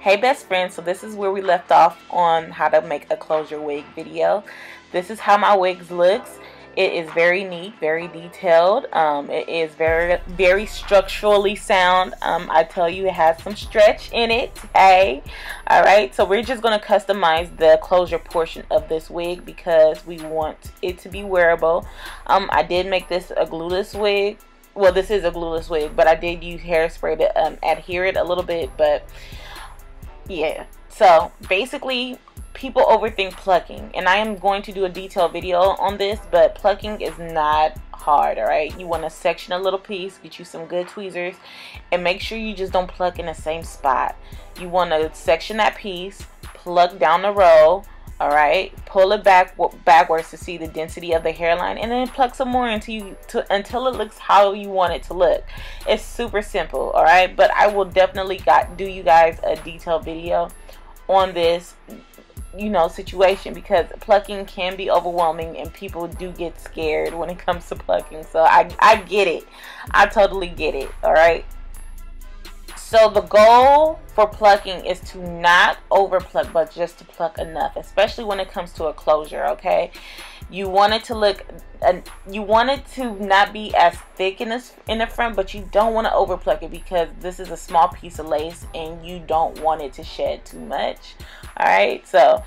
Hey best friend, so this is where we left off on how to make a closure wig video. This is how my wigs looks. It is very neat, very detailed. It is very structurally sound. I tell you, it has some stretch in it. Hey, all right. So we're just gonna customize the closure portion of this wig because we want it to be wearable. I did make this a glueless wig. Well, this is a glueless wig, but I did use hairspray to adhere it a little bit. But yeah, so basically people overthink plucking, and I am going to do a detailed video on this, but plucking is not hard. All right, you want to section a little piece, get you some good tweezers, and make sure you just don't pluck in the same spot. You want to section that piece, pluck down the row, all right, pull it backwards to see the density of the hairline, and then pluck some more until it looks how you want it to look. It's super simple, all right, but I will definitely do you guys a detailed video on this, you know, situation, because plucking can be overwhelming and people do get scared when it comes to plucking. So I get it. I totally get it. All right. So the goal for plucking is to not over pluck, but just to pluck enough, especially when it comes to a closure. Okay, you want it to look, you want it to not be as thick in the front, but you don't want to over pluck it because this is a small piece of lace and you don't want it to shed too much. All right, so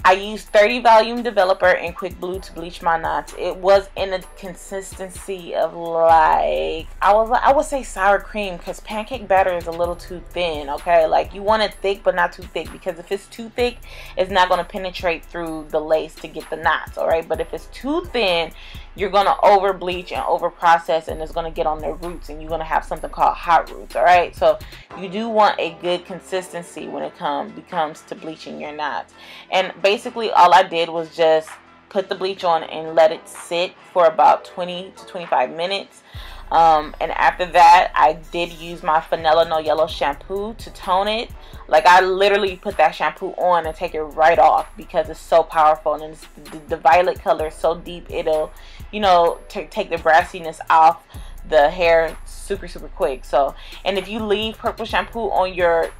I used 30 volume developer and quick blue to bleach my knots. It was in a consistency of like, I would say sour cream, because pancake batter is a little too thin. Okay, like you want it thick but not too thick, because if it's too thick, it's not going to penetrate through the lace to get the knots. All right, but if it's too thin, you're going to over bleach and over process, and it's going to get on the roots, and you're going to have something called hot roots. All right, so you do want a good consistency when it comes to bleaching your knots. And basically all I did was just put the bleach on and let it sit for about 20 to 25 minutes. And after that, I did use my Fanola No Yellow shampoo to tone it. Like, I literally put that shampoo on and take it right off because it's so powerful, and it's, the violet color is so deep, it'll, you know, take the brassiness off the hair super quick. So, and if you leave purple shampoo on your,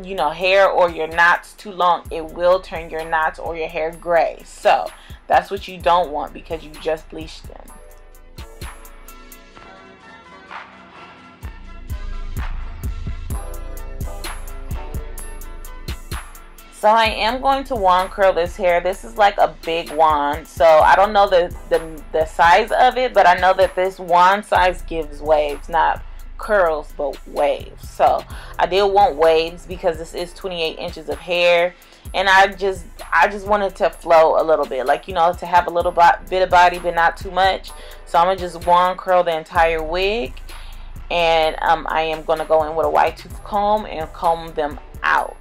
you know, hair or your knots too long, it will turn your knots or your hair gray. So that's what you don't want because you just bleached them. So I am going to wand curl this hair. This is like a big wand, so I don't know the size of it, but I know that this wand size gives waves, not curls but waves. So I did want waves because this is 28 inches of hair, and I just wanted to flow a little bit, like, you know, to have a little bit of body but not too much. So I'm gonna just wand curl the entire wig, and I am gonna go in with a wide tooth comb and comb them out.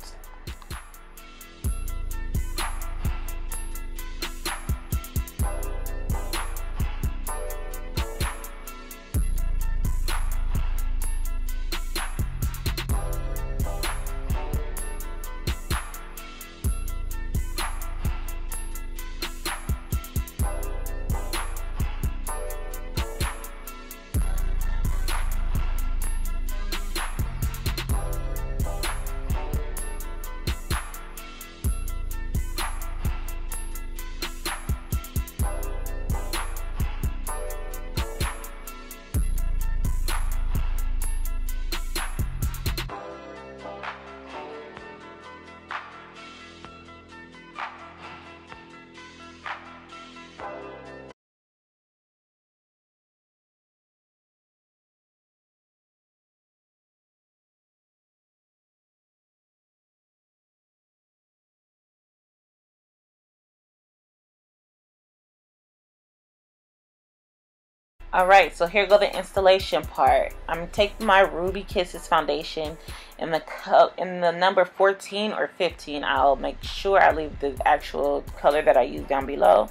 Alright, so here go the installation part. I'm taking my Ruby Kisses foundation in the number 14 or 15. I'll make sure I leave the actual color that I use down below.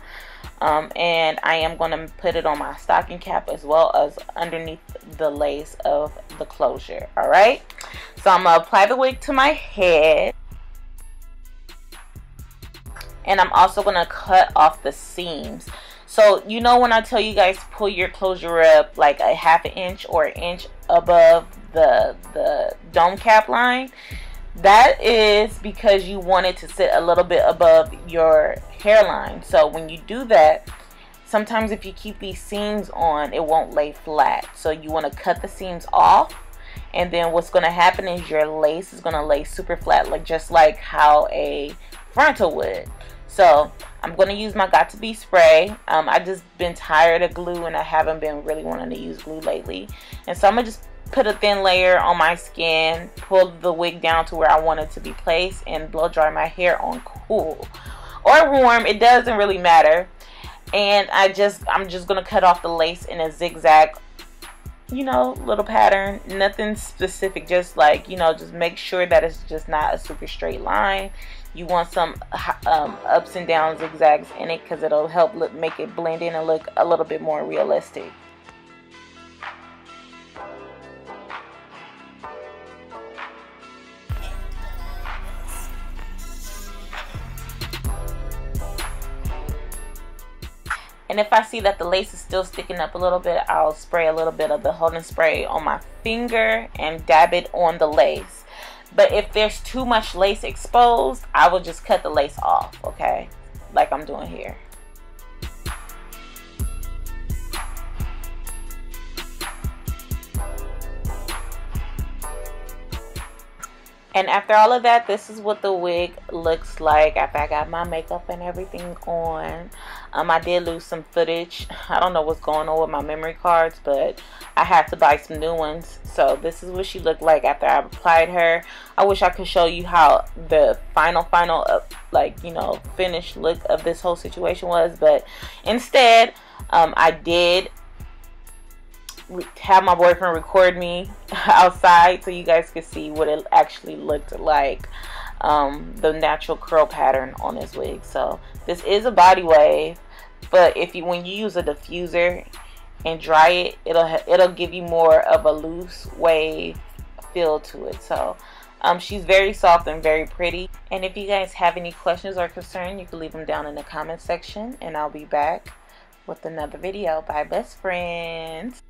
And I am going to put it on my stocking cap as well as underneath the lace of the closure. Alright, so I'm going to apply the wig to my head. And I'm also going to cut off the seams. So, you know, when I tell you guys pull your closure up like a ½ inch or an inch above the dome cap line, That is because you want it to sit a little bit above your hairline. So when you do that, sometimes if you keep these seams on, it won't lay flat. So you want to cut the seams off, and then what's going to happen is your lace is going to lay super flat, like just like how a frontal would. So I'm going to use my Got To Be spray. I just been tired of glue, and I haven't been really wanting to use glue lately. And so I'm going to just put a thin layer on my skin, pull the wig down to where I want it to be placed, and blow dry my hair on cool or warm. It doesn't really matter. And I'm just going to cut off the lace in a zigzag, you know, little pattern. Nothing specific, just like, you know, just make sure that it's just not a super straight line. You want some ups and downs, zigzags in it, because it'll help make it blend in and look a little bit more realistic. And if I see that the lace is still sticking up a little bit, I'll spray a little bit of the holding spray on my finger and dab it on the lace. But if there's too much lace exposed, I will just cut the lace off, okay? Like I'm doing here. And after all of that, this is what the wig looks like after I got my makeup and everything on. I did lose some footage. I don't know what's going on with my memory cards, but I had to buy some new ones. So this is what she looked like after I applied her. I wish I could show you how the final like, you know, finished look of this whole situation was, but instead I did have my boyfriend record me outside so you guys could see what it actually looked like, the natural curl pattern on this wig. So this is a Bodywave, but when you use a diffuser and dry it, it'll give you more of a loose wave feel to it. So she's very soft and very pretty. And if you guys have any questions or concern, you can leave them down in the comment section, and I'll be back with another video. Bye, best friends.